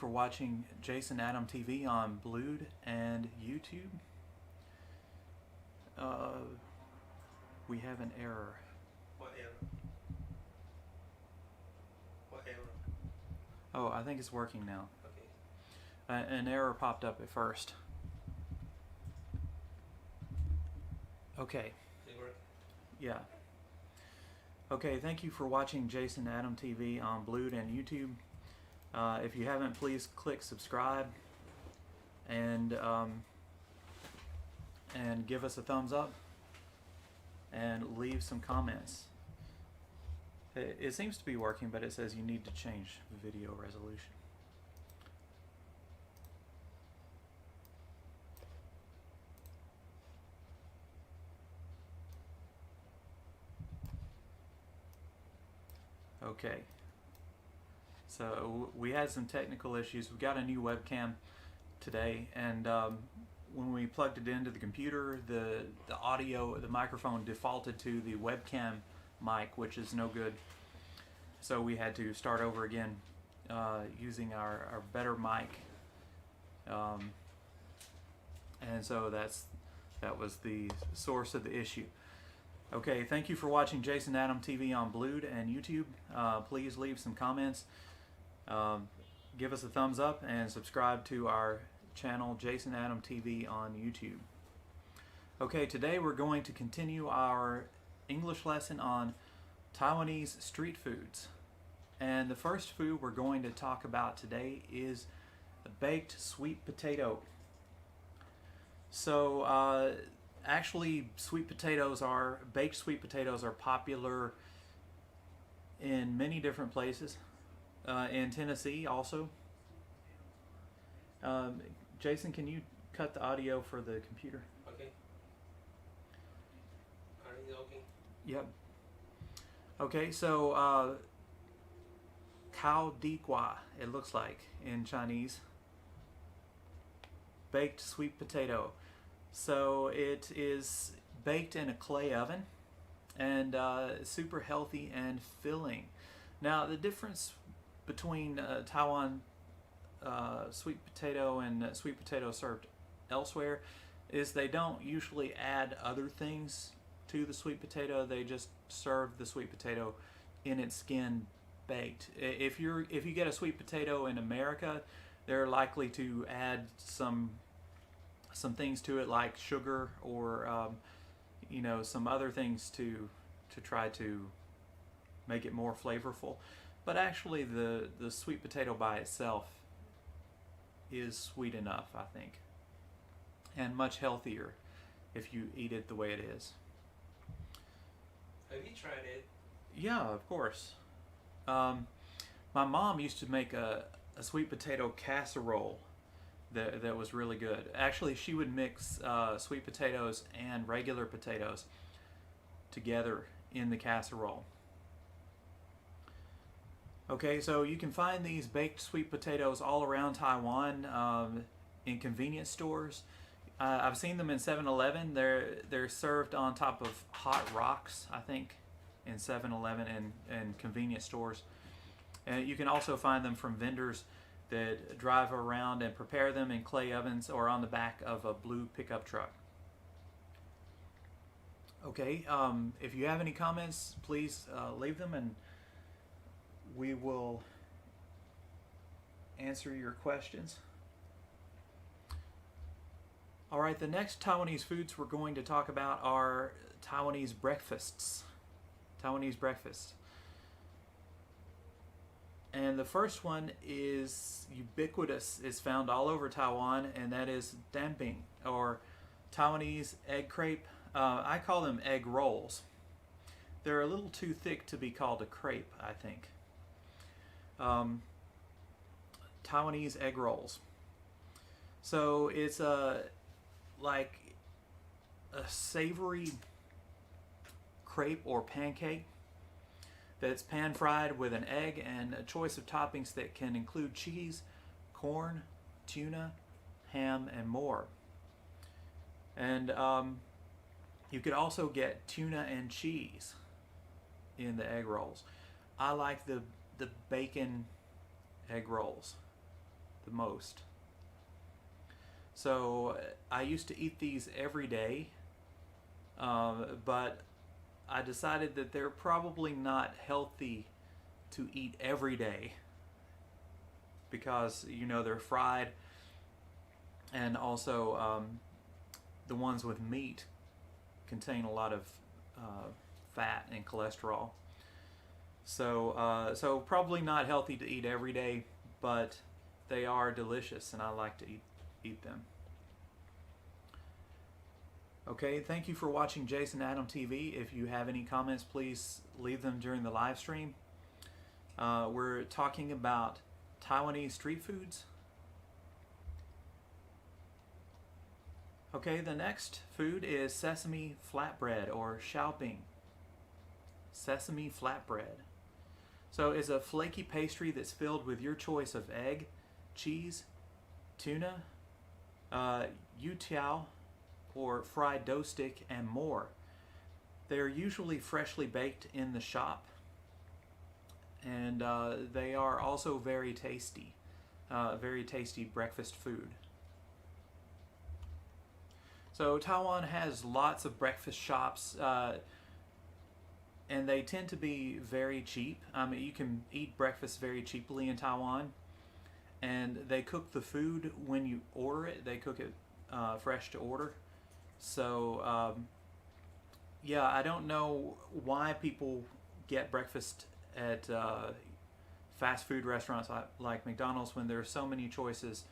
for watching Jason Adam TV on Blued and YouTube. We have an error. What error? What error? Oh, I think it's working now. Okay. An error popped up at first. Okay. It work? Yeah. Okay, thank you for watching Jason Adam TV on Blued and YouTube. If you haven't, please click subscribe and give us a thumbs up and leave some comments. It seems to be working, but it says you need to change video resolution. Okay, so we had some technical issues. We got a new webcam today, and when we plugged it into the computer, the audio, the microphone defaulted to the webcam mic, which is no good. So we had to start over again using our better mic, and so that was the source of the issue. Okay, thank you for watching Jason Adam TV on Blued and YouTube. Please leave some comments, give us a thumbs up, and subscribe to our channel Jason Adam TV on YouTube. Okay, today we're going to continue our English lesson on Taiwanese street foods. And the first food we're going to talk about today is the baked sweet potato. So actually, baked sweet potatoes are popular in many different places. In Tennessee also. Jason, can you cut the audio for the computer? Okay. Are you okay? Yep. Okay, so Kao Di Gua, it looks like in Chinese. Baked sweet potato. So it is baked in a clay oven and super healthy and filling. Now the difference between Taiwan sweet potato and sweet potato served elsewhere is they don't usually add other things to the sweet potato. They just serve the sweet potato in its skin baked. If you get a sweet potato in America, they're likely to add some things to it like sugar or some other things to try to make it more flavorful. But actually the sweet potato by itself is sweet enough, I think, and much healthier if you eat it the way it is. Have you tried it? Yeah, of course. My mom used to make a sweet potato casserole that was really good. Actually, she would mix sweet potatoes and regular potatoes together in the casserole. Okay, so you can find these baked sweet potatoes all around Taiwan in convenience stores. I've seen them in 7-Eleven. They're served on top of hot rocks, I think, in 7-Eleven and convenience stores. And you can also find them from vendors that drive around and prepare them in clay ovens or on the back of a blue pickup truck. Okay, if you have any comments, please leave them and we will answer your questions. Alright, the next Taiwanese foods we're going to talk about are Taiwanese breakfasts. Taiwanese breakfast. And the first one is ubiquitous, is found all over Taiwan, and that is damping, or Taiwanese egg crepe. I call them egg rolls. They're a little too thick to be called a crepe, I think. Taiwanese egg rolls. So it's like a savory crepe or pancake that's pan fried with an egg and a choice of toppings that can include cheese, corn, tuna, ham, and more. And you could also get tuna and cheese in the egg rolls. I like the bacon egg rolls. the most. So I used to eat these every day, but I decided that they're probably not healthy to eat every day because, you know, they're fried, and also the ones with meat contain a lot of fat and cholesterol. So probably not healthy to eat every day, but they are delicious and I like to eat them. Okay, thank you for watching Jason Adam TV. If you have any comments, please leave them during the live stream. We're talking about Taiwanese street foods. Okay, the next food is Sesame Flatbread, or烧饼. Sesame Flatbread. So it's a flaky pastry that's filled with your choice of egg, cheese, tuna, Youtiao, or fried dough stick, and more. They are usually freshly baked in the shop, and they are also very tasty breakfast food. So Taiwan has lots of breakfast shops, and they tend to be very cheap. You can eat breakfast very cheaply in Taiwan, and they cook the food when you order it. They cook it fresh to order. So yeah, I don't know why people get breakfast at fast food restaurants like McDonald's when there are so many choices,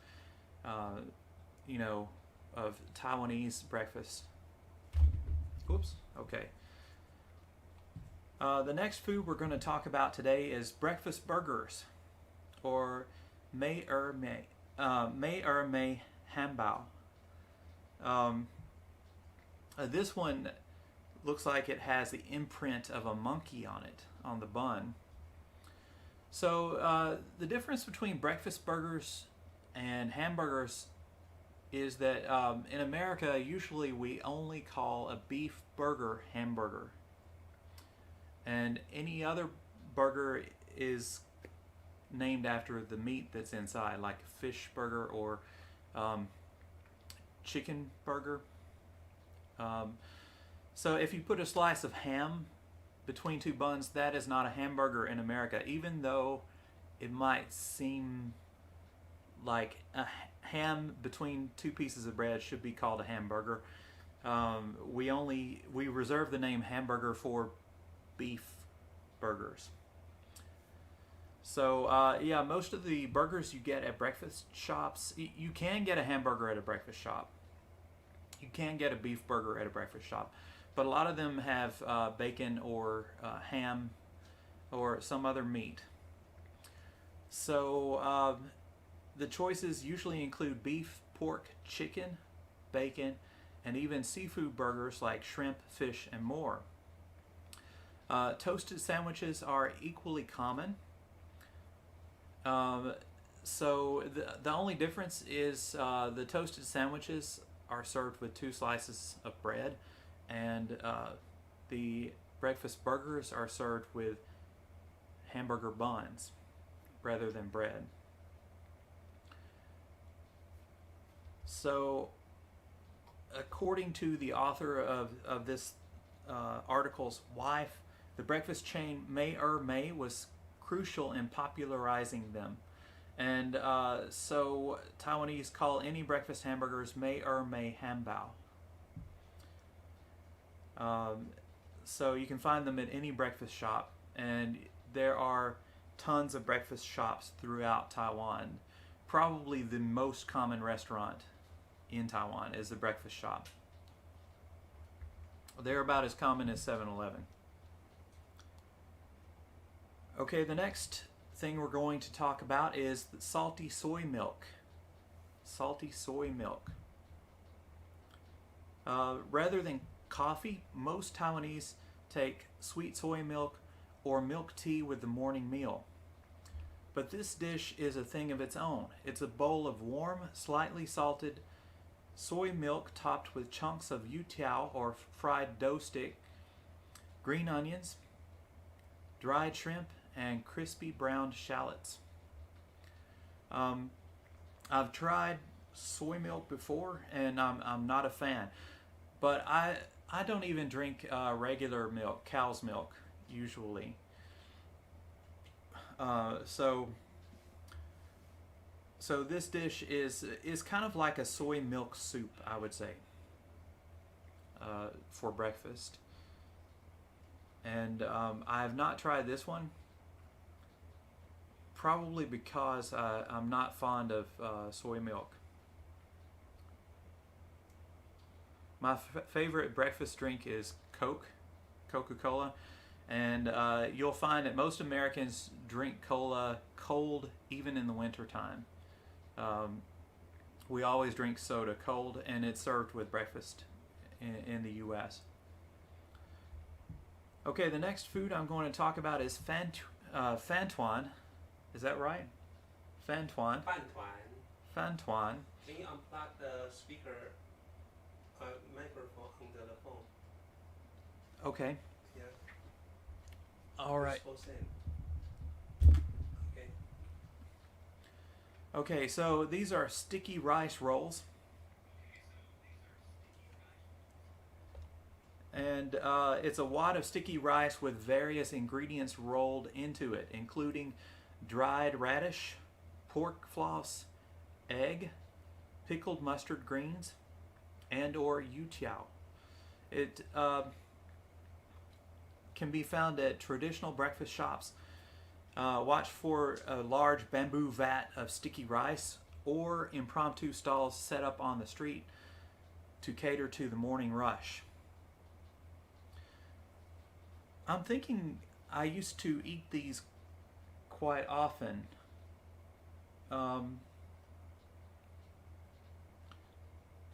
you know, of Taiwanese breakfast. Whoops. Okay. The next food we're going to talk about today is breakfast burgers, or mei mei hanbao. This one looks like it has the imprint of a monkey on it, on the bun. So the difference between breakfast burgers and hamburgers is that in America, usually we only call a beef burger hamburger. And any other burger is named after the meat that's inside, like a fish burger or chicken burger. So if you put a slice of ham between two buns, that is not a hamburger in America, even though it might seem like a ham between two pieces of bread should be called a hamburger. We reserve the name hamburger for beef burgers. So yeah, most of the burgers you get at breakfast shops, you can get a hamburger at a breakfast shop. You can get a beef burger at a breakfast shop, but a lot of them have bacon or ham or some other meat. So the choices usually include beef, pork, chicken, bacon, and even seafood burgers like shrimp, fish, and more. Toasted sandwiches are equally common. So the only difference is the toasted sandwiches are served with 2 slices of bread, and the breakfast burgers are served with hamburger buns rather than bread. So according to the author of this article's wife, the breakfast chain Mei was crucial in popularizing them. And so Taiwanese call any breakfast hamburgers Mei hanbao. So you can find them at any breakfast shop, and there are tons of breakfast shops throughout Taiwan. Probably the most common restaurant in Taiwan is the breakfast shop. They're about as common as 7-Eleven. Okay, the next thing we're going to talk about is the salty soy milk. Salty soy milk. Rather than coffee, most Taiwanese take sweet soy milk or milk tea with the morning meal. But this dish is a thing of its own. It's a bowl of warm, slightly salted soy milk topped with chunks of youtiao or fried dough stick, green onions, dried shrimp, and crispy browned shallots. I've tried soy milk before, and I'm not a fan. But I don't even drink regular milk, cow's milk, usually. So this dish is kind of like a soy milk soup, I would say, for breakfast. And I have not tried this one, probably because I'm not fond of soy milk. My favorite breakfast drink is Coca-Cola, and you'll find that most Americans drink cola cold, even in the wintertime. We always drink soda cold, and it's served with breakfast in the U.S. Okay, the next food I'm going to talk about is Fantuan. Is that right? Fantuan. Fantuan. Can you unplug the speaker microphone under the phone? Okay. Yeah. All right. Okay. Okay, so these are sticky rice rolls. And it's a wad of sticky rice with various ingredients rolled into it, including dried radish, pork floss, egg, pickled mustard greens, and or Youtiao. It can be found at traditional breakfast shops. Watch for a large bamboo vat of sticky rice or impromptu stalls set up on the street to cater to the morning rush. I'm thinking I used to eat these quite often. Do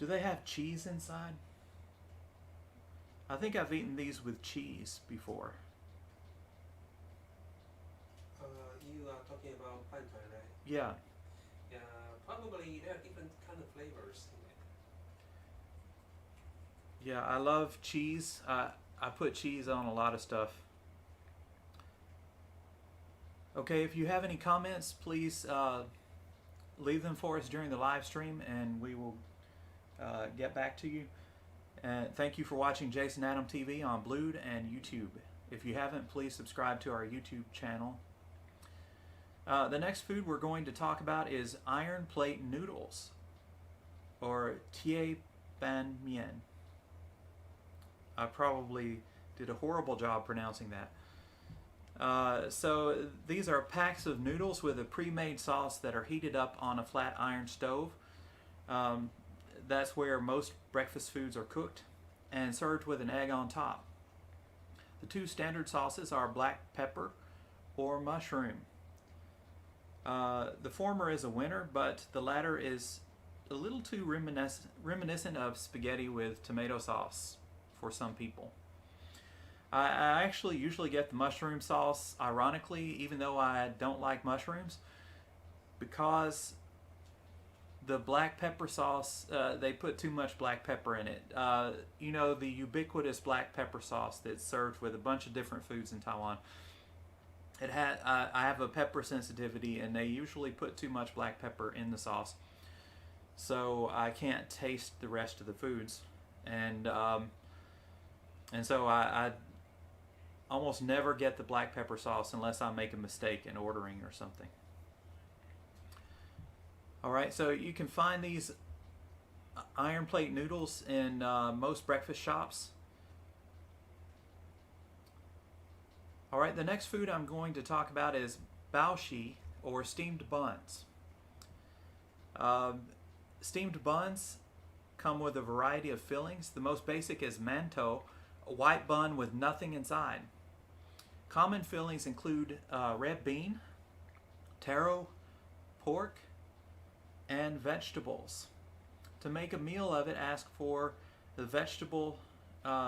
they have cheese inside? I think I've eaten these with cheese before. You are talking about Fantuan, right? Yeah. Yeah, probably there are different kind of flavors in it. Yeah, I love cheese. I put cheese on a lot of stuff. Okay, if you have any comments, please leave them for us during the live stream, and we will get back to you. And thank you for watching Jason Adam TV on Blued and YouTube. If you haven't, please subscribe to our YouTube channel. The next food we're going to talk about is iron plate noodles, or tie ban mien. I probably did a horrible job pronouncing that. So these are packs of noodles with a pre-made sauce that are heated up on a flat iron stove. That's where most breakfast foods are cooked, and served with an egg on top. The two standard sauces are black pepper or mushroom. The former is a winner, but the latter is a little too reminiscent of spaghetti with tomato sauce for some people. I actually usually get the mushroom sauce, ironically, even though I don't like mushrooms, because the black pepper sauce, they put too much black pepper in it. You know, the ubiquitous black pepper sauce that's served with a bunch of different foods in Taiwan. I have a pepper sensitivity, and they usually put too much black pepper in the sauce, so I can't taste the rest of the foods, and so I almost never get the black pepper sauce unless I make a mistake in ordering or something. Alright, so you can find these iron plate noodles in most breakfast shops. Alright, the next food I'm going to talk about is Baoshi, or steamed buns. Steamed buns come with a variety of fillings. The most basic is mantou, a white bun with nothing inside. Common fillings include red bean, taro, pork, and vegetables. To make a meal of it, ask for the vegetable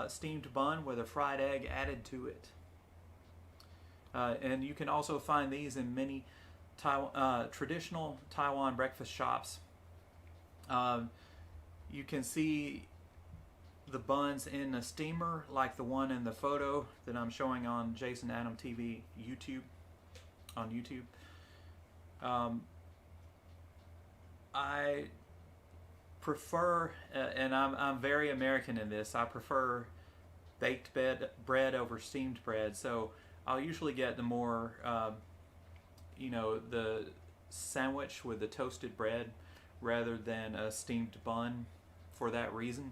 steamed bun with a fried egg added to it. And you can also find these in many traditional Taiwan breakfast shops. You can see the buns in a steamer like the one in the photo that I'm showing on Jason Adam TV YouTube, on YouTube. I prefer, and I'm very American in this, I prefer baked bread over steamed bread. So I'll usually get the more, the sandwich with the toasted bread rather than a steamed bun for that reason.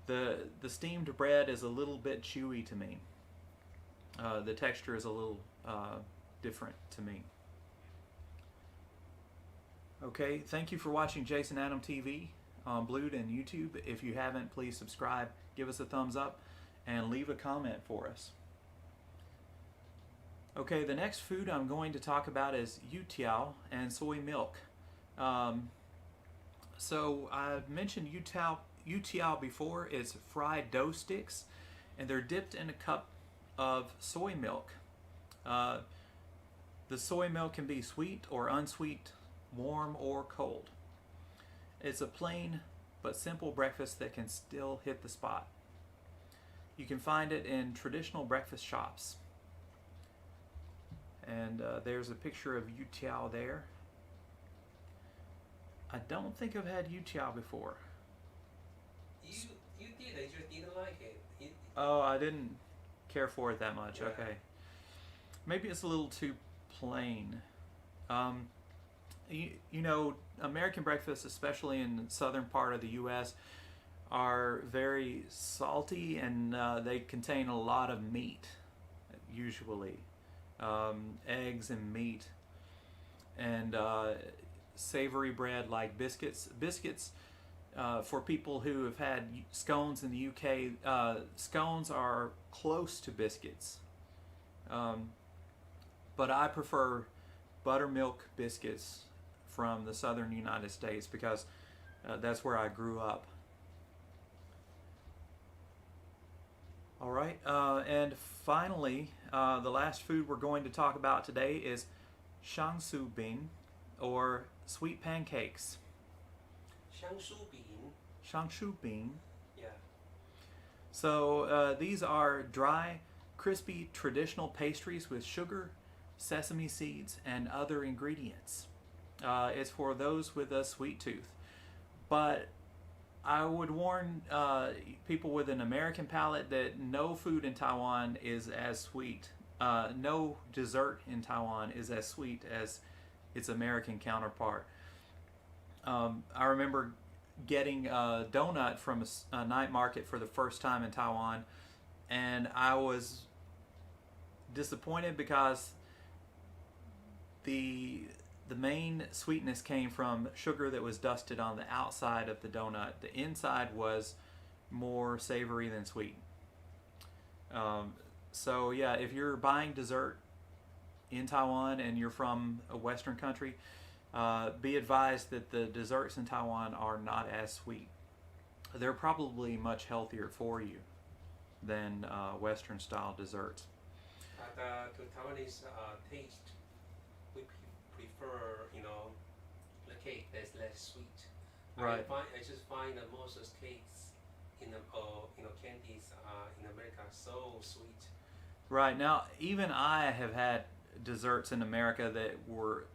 The steamed bread is a little bit chewy to me. The texture is a little different to me. Okay, thank you for watching Jason Adam TV on Blued and YouTube. If you haven't, please subscribe, give us a thumbs up, and leave a comment for us. Okay, the next food I'm going to talk about is Youtiao and soy milk. So I've mentioned Youtiao before. It's fried dough sticks, and they're dipped in a cup of soy milk. The soy milk can be sweet or unsweet, warm or cold. It's a plain but simple breakfast that can still hit the spot. You can find it in traditional breakfast shops. And there's a picture of Youtiao there. I don't think I've had Youtiao before. You did, I just didn't like it. Oh, I didn't care for it that much. Yeah. Okay. Maybe it's a little too plain. You know, American breakfasts, especially in the southern part of the U.S., are very salty, and they contain a lot of meat, usually. Eggs and meat, and savory bread like biscuits. Biscuits, for people who have had scones in the UK, scones are close to biscuits. But I prefer buttermilk biscuits from the southern United States because that's where I grew up. All right, and finally, the last food we're going to talk about today is Shangsu bean, or sweet pancakes. Shangsu bean. Shangsu bean. Yeah. So these are dry, crispy, traditional pastries with sugar, sesame seeds, and other ingredients. It's for those with a sweet tooth. But I would warn people with an American palate that no food in Taiwan is as sweet. No dessert in Taiwan is as sweet as its American counterpart. I remember getting a donut from a night market for the first time in Taiwan, and I was disappointed because the main sweetness came from sugar that was dusted on the outside of the donut. The inside was more savory than sweet. So yeah, if you're buying dessert in Taiwan and you're from a Western country, be advised that the desserts in Taiwan are not as sweet. They're probably much healthier for you than Western style desserts. But to Taiwanese taste, we prefer, the cake that's less sweet. Right. I just find that most of the cakes candies in America are so sweet. Right. Now, even I have had desserts in America that were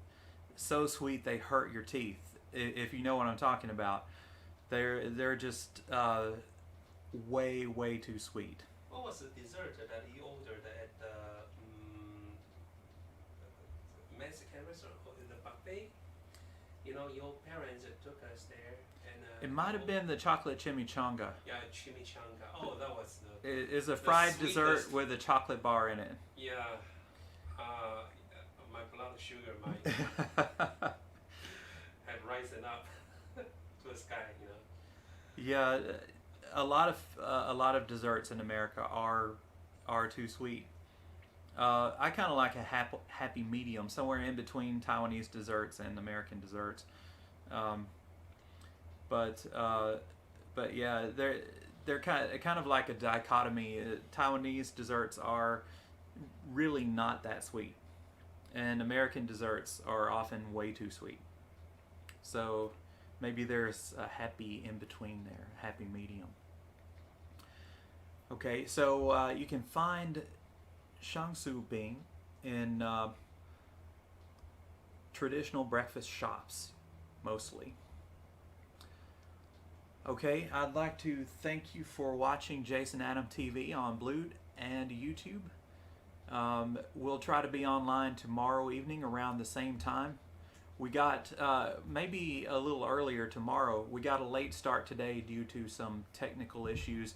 so sweet they hurt your teeth. If you know what I'm talking about, they're just way too sweet. What was the dessert that you ordered at the Mexican restaurant, the buffet? Your parents took us there, and It might have been the chocolate chimichanga. Yeah, chimichanga. Oh, that was the. It is a fried sweetest dessert with a chocolate bar in it. Yeah, my blood sugar might had risen up to the sky. Yeah, a lot of desserts in America are too sweet. I kind of like a happy medium, somewhere in between Taiwanese desserts and American desserts. But yeah, they're kind of like a dichotomy. Taiwanese desserts are really not that sweet, and American desserts are often way too sweet. So maybe there's a happy in between there, happy medium. Okay, so you can find Shangsu bean in traditional breakfast shops, mostly. Okay, I'd like to thank you for watching Jason Adam TV on Blue and YouTube. We'll try to be online tomorrow evening around the same time. We got, maybe a little earlier tomorrow, we got a late start today due to some technical issues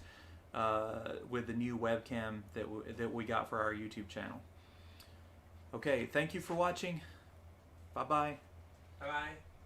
with the new webcam that we got for our YouTube channel. Okay, thank you for watching. Bye-bye. Bye bye.